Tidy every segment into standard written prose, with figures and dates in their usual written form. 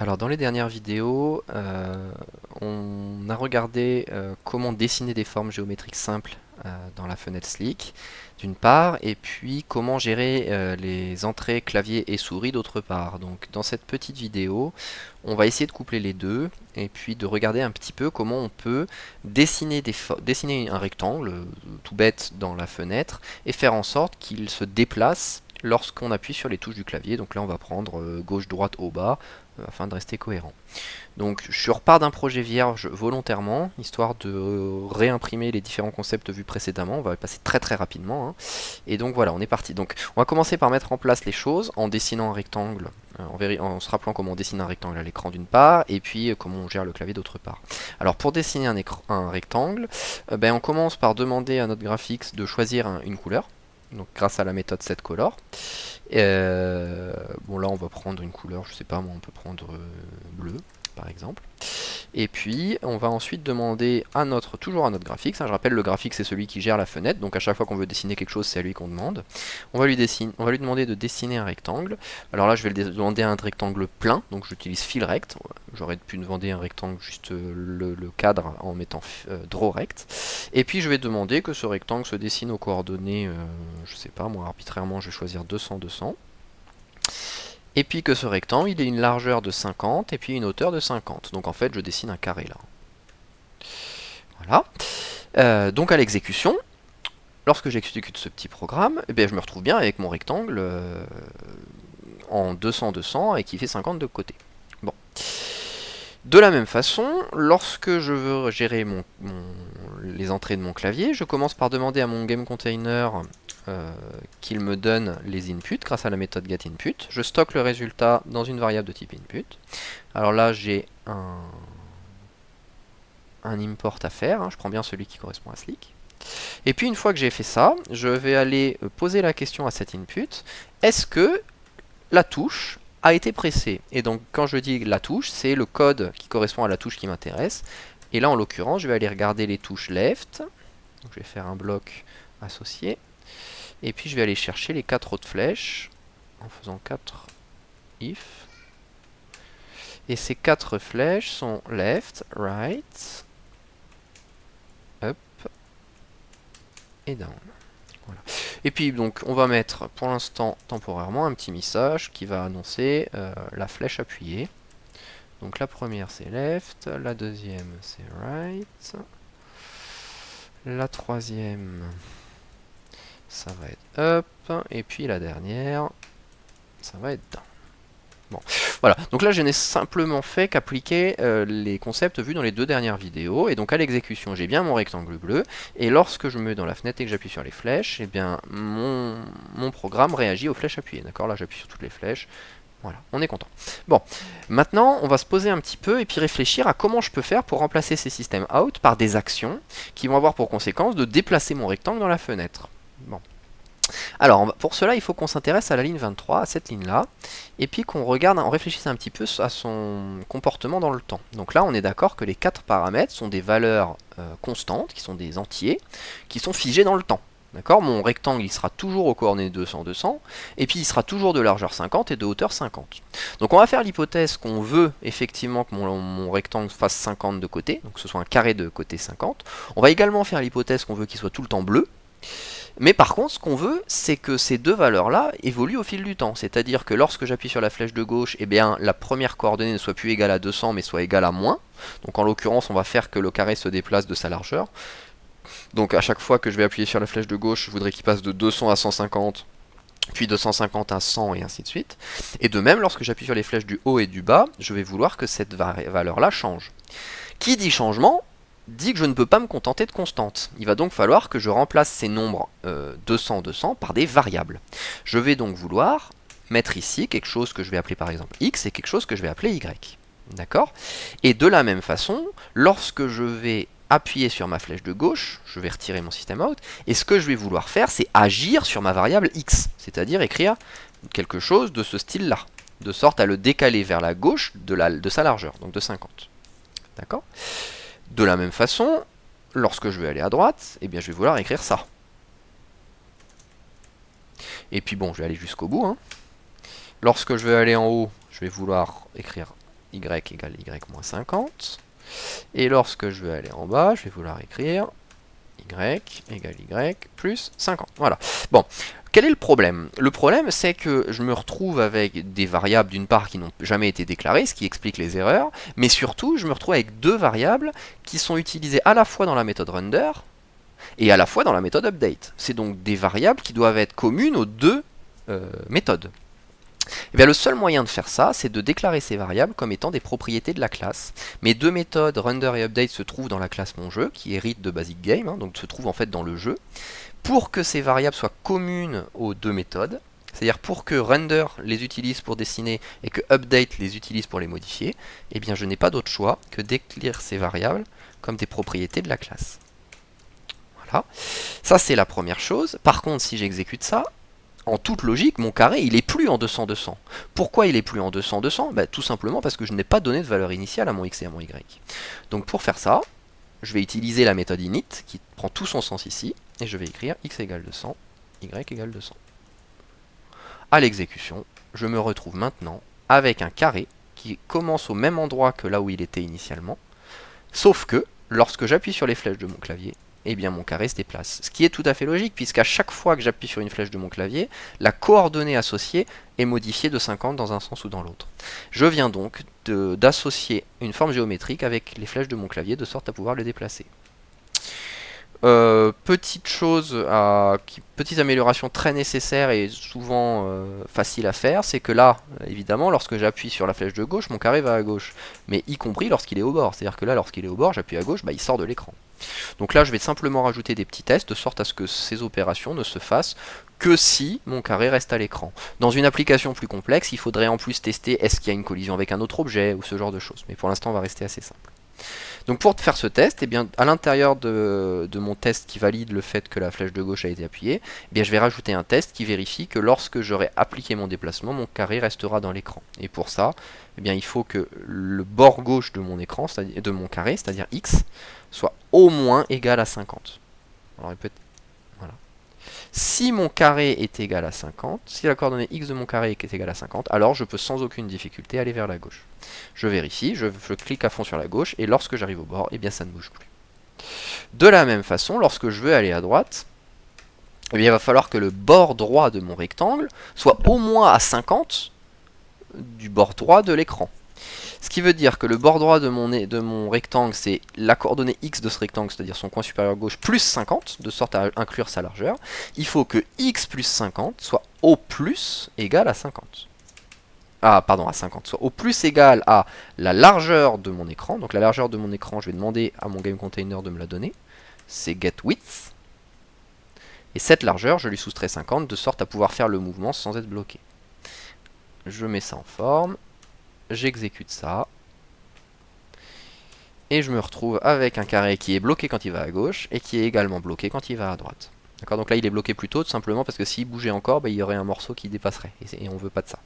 Alors dans les dernières vidéos, on a regardé comment dessiner des formes géométriques simples dans la fenêtre Slick, d'une part, et puis comment gérer les entrées clavier et souris d'autre part. Donc dans cette petite vidéo, on va essayer de coupler les deux, et puis de regarder un petit peu comment on peut dessiner un rectangle tout bête dans la fenêtre, et faire en sorte qu'il se déplace lorsqu'on appuie sur les touches du clavier. Donc là on va prendre gauche, droite, haut, bas, afin de rester cohérent. Donc je repars d'un projet vierge volontairement, histoire de réimprimer les différents concepts vus précédemment. On va passer très très rapidement, hein. Et donc voilà, on est parti. Donc on va commencer par mettre en place les choses en dessinant un rectangle, en se rappelant comment on dessine un rectangle à l'écran d'une part, et puis comment on gère le clavier d'autre part. Alors pour dessiner un rectangle, on commence par demander à notre graphics de choisir une couleur, donc grâce à la méthode setColor. Bon là on va prendre une couleur, je sais pas moi, on peut prendre bleu par exemple. Et puis on va ensuite demander toujours à notre graphics, hein, je rappelle le graphics c'est celui qui gère la fenêtre, donc à chaque fois qu'on veut dessiner quelque chose c'est à lui qu'on demande. On va lui demander de dessiner un rectangle. Alors là je vais lui demander un rectangle plein, donc j'utilise fill rect. J'aurais pu demander un rectangle juste le cadre en mettant draw rect. Et puis je vais demander que ce rectangle se dessine aux coordonnées, je sais pas moi, arbitrairement je vais choisir 200, 200. Et puis que ce rectangle, il ait une largeur de 50 et puis une hauteur de 50. Donc en fait, je dessine un carré là. Voilà. Donc à l'exécution, lorsque j'exécute ce petit programme, je me retrouve bien avec mon rectangle en 200-200 et qui fait 50 de côté. Bon. De la même façon, lorsque je veux gérer les entrées de mon clavier, je commence par demander à mon GameContainer qu'il me donne les inputs grâce à la méthode getInput. Je stocke le résultat dans une variable de type input. Alors là, j'ai un import à faire, hein. Je prends bien celui qui correspond à Slick. Et puis une fois que j'ai fait ça, je vais aller poser la question à cet input, est-ce que la touche a été pressée? Et donc quand je dis la touche, c'est le code qui correspond à la touche qui m'intéresse. Et là en l'occurrence, je vais aller regarder les touches left. Donc, je vais faire un bloc associé. Et puis je vais aller chercher les 4 autres flèches en faisant 4 if. Et ces 4 flèches sont left, right, up et down. Voilà. Et puis donc on va mettre pour l'instant temporairement un petit message qui va annoncer la flèche appuyée. Donc la première c'est left, la deuxième c'est right, la troisième ça va être up, et puis la dernière ça va être down. Bon, voilà, donc là je n'ai simplement fait qu'appliquer les concepts vus dans les deux dernières vidéos, et donc à l'exécution j'ai bien mon rectangle bleu, et lorsque je me mets dans la fenêtre et que j'appuie sur les flèches, et bien mon programme réagit aux flèches appuyées, d'accord? Là j'appuie sur toutes les flèches, voilà, on est content. Bon, maintenant on va se poser un petit peu et puis réfléchir à comment je peux faire pour remplacer ces systèmes out par des actions qui vont avoir pour conséquence de déplacer mon rectangle dans la fenêtre. Bon. Alors, pour cela, il faut qu'on s'intéresse à la ligne 23, à cette ligne-là, et puis qu'on regarde, on réfléchisse un petit peu à son comportement dans le temps. Donc là, on est d'accord que les 4 paramètres sont des valeurs constantes, qui sont des entiers, qui sont figés dans le temps. D'accord? Mon rectangle, il sera toujours aux coordonnées 200, 200, et puis il sera toujours de largeur 50 et de hauteur 50. Donc on va faire l'hypothèse qu'on veut effectivement que mon rectangle fasse 50 de côté, donc que ce soit un carré de côté 50. On va également faire l'hypothèse qu'on veut qu'il soit tout le temps bleu. Mais par contre, ce qu'on veut, c'est que ces deux valeurs-là évoluent au fil du temps. C'est-à-dire que lorsque j'appuie sur la flèche de gauche, eh bien, la première coordonnée ne soit plus égale à 200, mais soit égale à moins. Donc en l'occurrence, on va faire que le carré se déplace de sa largeur. Donc à chaque fois que je vais appuyer sur la flèche de gauche, je voudrais qu'il passe de 200 à 150, puis de 150 à 100, et ainsi de suite. Et de même, lorsque j'appuie sur les flèches du haut et du bas, je vais vouloir que cette valeur-là change. Qui dit changement dit que je ne peux pas me contenter de constantes. Il va donc falloir que je remplace ces nombres 200, 200 par des variables. Je vais donc vouloir mettre ici quelque chose que je vais appeler par exemple x et quelque chose que je vais appeler y. D'accord? Et de la même façon, lorsque je vais appuyer sur ma flèche de gauche, je vais retirer mon système out, et ce que je vais vouloir faire, c'est agir sur ma variable x, c'est-à-dire écrire quelque chose de ce style-là, de sorte à le décaler vers la gauche de sa largeur, donc de 50. D'accord? De la même façon, lorsque je vais aller à droite, eh bien je vais vouloir écrire ça. Et puis bon, je vais aller jusqu'au bout, hein. Lorsque je vais aller en haut, je vais vouloir écrire y égale y moins 50. Et lorsque je vais aller en bas, je vais vouloir écrire y égale y plus 50. Voilà. Bon, quel est le problème? Le problème, c'est que je me retrouve avec des variables, d'une part, qui n'ont jamais été déclarées, ce qui explique les erreurs, mais surtout, je me retrouve avec deux variables qui sont utilisées à la fois dans la méthode render et à la fois dans la méthode update. C'est donc des variables qui doivent être communes aux deux méthodes. Et bien, le seul moyen de faire ça, c'est de déclarer ces variables comme étant des propriétés de la classe. Mes deux méthodes, render et update, se trouvent dans la classe mon jeu, qui hérite de basic game, hein, donc se trouvent en fait dans le jeu. Pour que ces variables soient communes aux deux méthodes, c'est-à-dire pour que render les utilise pour dessiner et que update les utilise pour les modifier, eh bien je n'ai pas d'autre choix que d'écrire ces variables comme des propriétés de la classe. Voilà, ça c'est la première chose. Par contre, si j'exécute ça, en toute logique, mon carré, il est plus en 200-200. Pourquoi il est plus en 200-200 ? Tout simplement parce que je n'ai pas donné de valeur initiale à mon x et à mon y. Donc pour faire ça, je vais utiliser la méthode init, qui prend tout son sens ici, et je vais écrire x égale 200, y égale 200. À l'exécution, je me retrouve maintenant avec un carré qui commence au même endroit que là où il était initialement, sauf que, lorsque j'appuie sur les flèches de mon clavier, eh bien mon carré se déplace. Ce qui est tout à fait logique, puisqu'à chaque fois que j'appuie sur une flèche de mon clavier, la coordonnée associée est modifiée de 50 dans un sens ou dans l'autre. Je viens donc d'associer une forme géométrique avec les flèches de mon clavier, de sorte à pouvoir le déplacer. Petite amélioration très nécessaire et souvent facile à faire, c'est que là, évidemment, lorsque j'appuie sur la flèche de gauche, mon carré va à gauche. Mais y compris lorsqu'il est au bord. C'est-à-dire que là, lorsqu'il est au bord, j'appuie à gauche, il sort de l'écran. Donc là, je vais simplement rajouter des petits tests, de sorte à ce que ces opérations ne se fassent que si mon carré reste à l'écran. Dans une application plus complexe, il faudrait en plus tester est-ce qu'il y a une collision avec un autre objet, ou ce genre de choses. Mais pour l'instant, on va rester assez simple. Donc pour faire ce test, eh bien, à l'intérieur de mon test qui valide le fait que la flèche de gauche a été appuyée, eh bien, je vais rajouter un test qui vérifie que lorsque j'aurai appliqué mon déplacement, mon carré restera dans l'écran. Et pour ça, eh bien, il faut que le bord gauche de mon écran, de mon carré, c'est-à-dire x, soit au moins égal à 50. Alors, voilà. Si mon carré est égal à 50, si la coordonnée x de mon carré est égale à 50, alors je peux sans aucune difficulté aller vers la gauche. Je vérifie, je clique à fond sur la gauche, et lorsque j'arrive au bord, eh bien ça ne bouge plus. De la même façon, lorsque je veux aller à droite, eh bien, il va falloir que le bord droit de mon rectangle soit au moins à 50 du bord droit de l'écran. Ce qui veut dire que le bord droit de mon rectangle, c'est la coordonnée x de ce rectangle, c'est-à-dire son coin supérieur gauche, plus 50, de sorte à inclure sa largeur. Il faut que x plus 50 soit au plus égal à 50. À 50, soit au plus égal à la largeur de mon écran. Donc la largeur de mon écran, je vais demander à mon game container de me la donner. C'est getWidth. Et cette largeur, je lui soustrais 50, de sorte à pouvoir faire le mouvement sans être bloqué. Je mets ça en forme. J'exécute ça. Et je me retrouve avec un carré qui est bloqué quand il va à gauche, et qui est également bloqué quand il va à droite. D'accord, donc là il est bloqué plus tôt, tout simplement parce que s'il bougeait encore, il y aurait un morceau qui dépasserait. Et on veut pas de ça.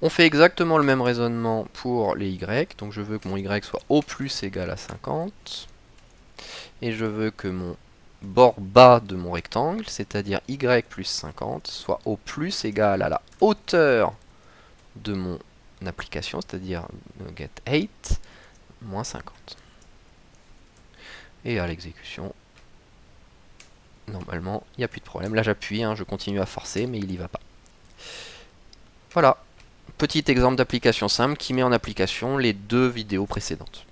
On fait exactement le même raisonnement pour les y, donc je veux que mon y soit au plus égal à 50, et je veux que mon bord bas de mon rectangle, c'est-à-dire y plus 50, soit au plus égal à la hauteur de mon application, c'est-à-dire get8 moins 50. Et à l'exécution, normalement, il n'y a plus de problème. Là j'appuie, je continue à forcer, mais il n'y va pas. Voilà. Petit exemple d'application simple qui met en application les deux vidéos précédentes.